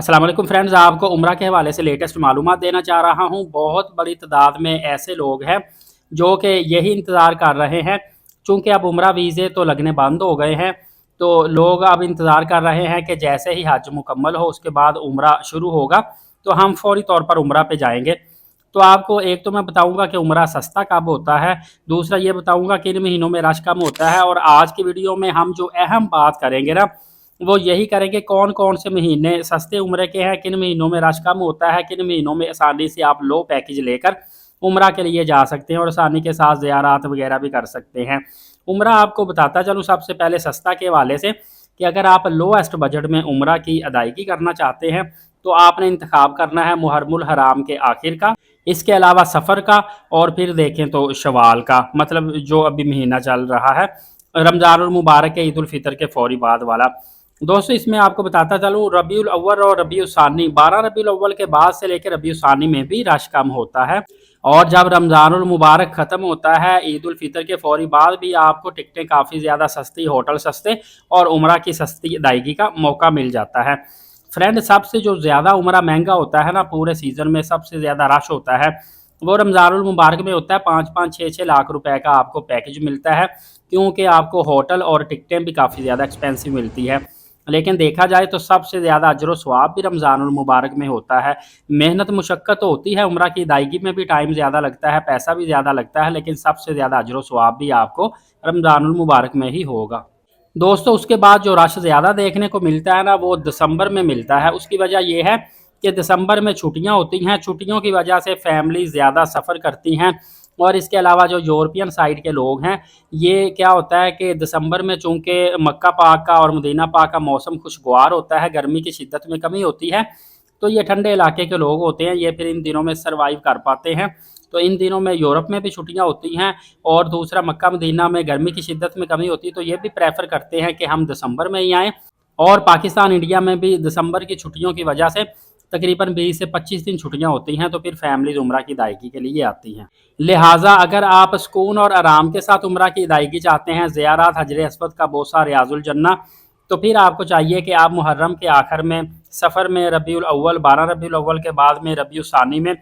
अस्सलाम वालेकुम फ्रेंड्स, आपको उम्रा के हवाले से लेटेस्ट मालूमात देना चाह रहा हूँ। बहुत बड़ी तादाद में ऐसे लोग हैं जो कि यही इंतज़ार कर रहे हैं। चूँकि अब उम्रा वीज़े तो लगने बंद हो गए हैं, तो लोग अब इंतज़ार कर रहे हैं कि जैसे ही हज मुकम्मल हो उसके बाद उम्रा शुरू होगा तो हम फ़ौरी तौर पर उम्रा पे जाएंगे। तो आपको एक तो मैं बताऊंगा कि उम्रा सस्ता कब होता है, दूसरा ये बताऊंगा किन महीनों में रश कम होता है, और आज की वीडियो में हम जो अहम बात करेंगे ना वो यही करेंगे कौन कौन से महीने सस्ते उम्रे के हैं, किन महीनों में रश कम होता है, किन महीनों में आसानी से आप लो पैकेज लेकर उम्रा के लिए जा सकते हैं और आसानी के साथ ज़ियारत वगैरह भी कर सकते हैं। उम्रा आपको बताता चलूँ सबसे पहले सस्ता के हवाले से कि अगर आप लोएस्ट बजट में उम्रा की अदायगी करना चाहते हैं तो आपने इंतखाब करना है मुहर्रमुल हराम के आखिर का, इसके अलावा सफ़र का, और फिर देखें तो शवाल का, मतलब जो अभी महीना चल रहा है रमज़ानुल मुबारक के ईद उल फितर के फौरी बाद वाला। दोस्तों इसमें आपको बताता चलूँ रबीउल अव्वल और रबीउल सानी, 12 रबीउल अव्वल के बाद से लेकर रबीउल सानी में भी रश कम होता है, और जब रमज़ानुल मुबारक ख़त्म होता है ईद उल फितर के फौरी बाद भी आपको टिकटें काफ़ी ज़्यादा सस्ती, होटल सस्ते और उम्रा की सस्ती अदायगी का मौका मिल जाता है। फ्रेंड सबसे जो ज़्यादा उम्रा महंगा होता है ना पूरे सीज़न में, सबसे ज़्यादा रश होता है वो रमज़ानुल मुबारक में होता है। 5-5 6-6 लाख रुपए का आपको पैकेज मिलता है, क्योंकि आपको होटल और टिकटें भी काफ़ी ज़्यादा एक्सपेंसिव मिलती है। लेकिन देखा जाए तो सबसे ज़्यादा अजर व सवाब भी रमज़ानुल मुबारक में होता है। मेहनत मुशक्क़त तो होती है, उम्रा की अदायगी में भी टाइम ज़्यादा लगता है, पैसा भी ज़्यादा लगता है, लेकिन सबसे ज़्यादा अजर व सवाब भी आपको रमज़ानुल मुबारक में ही होगा। दोस्तों उसके बाद जो रश ज़्यादा देखने को मिलता है ना वो दिसंबर में मिलता है। उसकी वजह यह है कि दिसंबर में छुट्टियां होती हैं, छुट्टियों की वजह से फैमिली ज़्यादा सफ़र करती हैं, और इसके अलावा जो यूरोपियन साइड के लोग हैं ये क्या होता है कि दिसंबर में चूँकि मक्का पाक का और मदीना पाक का मौसम खुशगवार होता है, गर्मी की शिद्दत में कमी होती है, तो ये ठंडे इलाके के लोग होते हैं, ये फिर इन दिनों में सर्वाइव कर पाते हैं। तो इन दिनों में यूरोप में भी छुट्टियां होती हैं, और दूसरा मक्का मदीना में गर्मी की शिद्दत में कमी होती है, तो ये भी प्रेफर करते हैं कि हम दिसंबर में ही आएँ। और पाकिस्तान इंडिया में भी दिसंबर की छुट्टियों की वजह से तकरीबन 20 से 25 दिन छुट्टियां होती हैं, तो फिर फैमिलीज उम्रा की अदायगी के लिए आती हैं। लिहाजा अगर आप सुकून और आराम के साथ उम्रा की अदायगी चाहते हैं, ज़ियारत हजर अस्वद का बोसा रियाजुल जन्ना, तो फिर आपको चाहिए कि आप मुहर्रम के आखिर में, सफ़र में रबीउल अव्वल, 12 रबीउल अव्वल के बाद में रबीउल सानी में,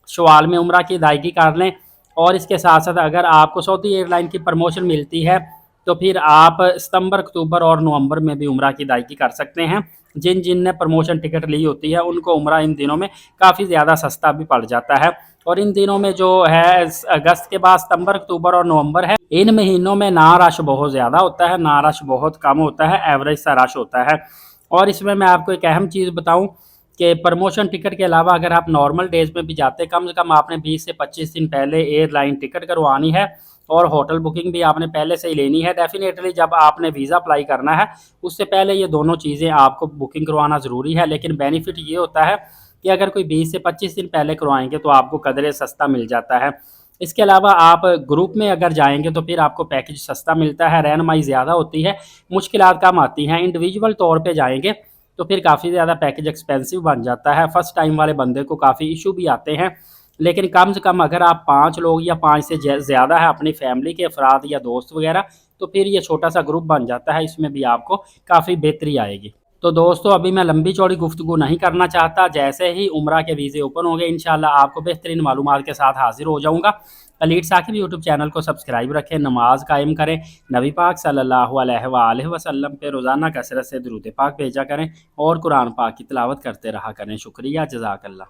शवाल में उम्रा की अदायगी कर लें। और इसके साथ साथ अगर आपको सऊदी एयरलाइन की प्रमोशन मिलती है तो फिर आप सितंबर, अक्टूबर और नवंबर में भी उम्रा की अदायगी कर सकते हैं। जिन जिन ने प्रमोशन टिकट ली होती है उनको उम्रा इन दिनों में काफ़ी ज़्यादा सस्ता भी पड़ जाता है। और इन दिनों में जो है अगस्त के बाद सितंबर, अक्टूबर और नवंबर है, इन महीनों में ना रश बहुत ज़्यादा होता है ना रश बहुत कम होता है, एवरेज सा रश होता है। और इसमें मैं आपको एक अहम चीज़ बताऊं कि प्रमोशन टिकट के अलावा अगर आप नॉर्मल डेज में भी जाते, कम से कम आपने 20 से 25 दिन पहले एयरलाइन टिकट करवानी है, और होटल बुकिंग भी आपने पहले से ही लेनी है। डेफिनेटली जब आपने वीज़ा अप्लाई करना है उससे पहले ये दोनों चीज़ें आपको बुकिंग करवाना ज़रूरी है। लेकिन बेनिफिट ये होता है कि अगर कोई 20 से 25 दिन पहले करवाएंगे तो आपको कदरे सस्ता मिल जाता है। इसके अलावा आप ग्रुप में अगर जाएंगे तो फिर आपको पैकेज सस्ता मिलता है, रहनुमाई ज़्यादा होती है, मुश्किलात कम आती हैं। इंडिविजुअल तौर पे जाएंगे तो फिर काफ़ी ज़्यादा पैकेज एक्सपेंसिव बन जाता है, फर्स्ट टाइम वाले बंदे को काफ़ी इशू भी आते हैं। लेकिन कम से कम अगर आप 5 लोग या 5 से ज़्यादा है अपनी फैमिली के अफराद या दोस्त वगैरह, तो फिर ये छोटा सा ग्रुप बन जाता है, इसमें भी आपको काफ़ी बेहतरी आएगी। तो दोस्तों अभी मैं लंबी चौड़ी गुफ्तगू नहीं करना चाहता, जैसे ही उम्रा के वीज़े ओपन होंगे इंशाल्लाह आपको बेहतरीन मालूमात के साथ हाजिर हो जाऊँगा। एलीट साकिब यूट्यूब चैनल को सब्सक्राइब रखें, नमाज कायम करें, नबी पाक सल्लल्लाहु अलैहि वसल्लम पे रोज़ाना कसरत से दुरूद पाक भेजा करें, और कुरान पाक की तिलावत करते रहा करें। शुक्रिया, जज़ाकल्लाह।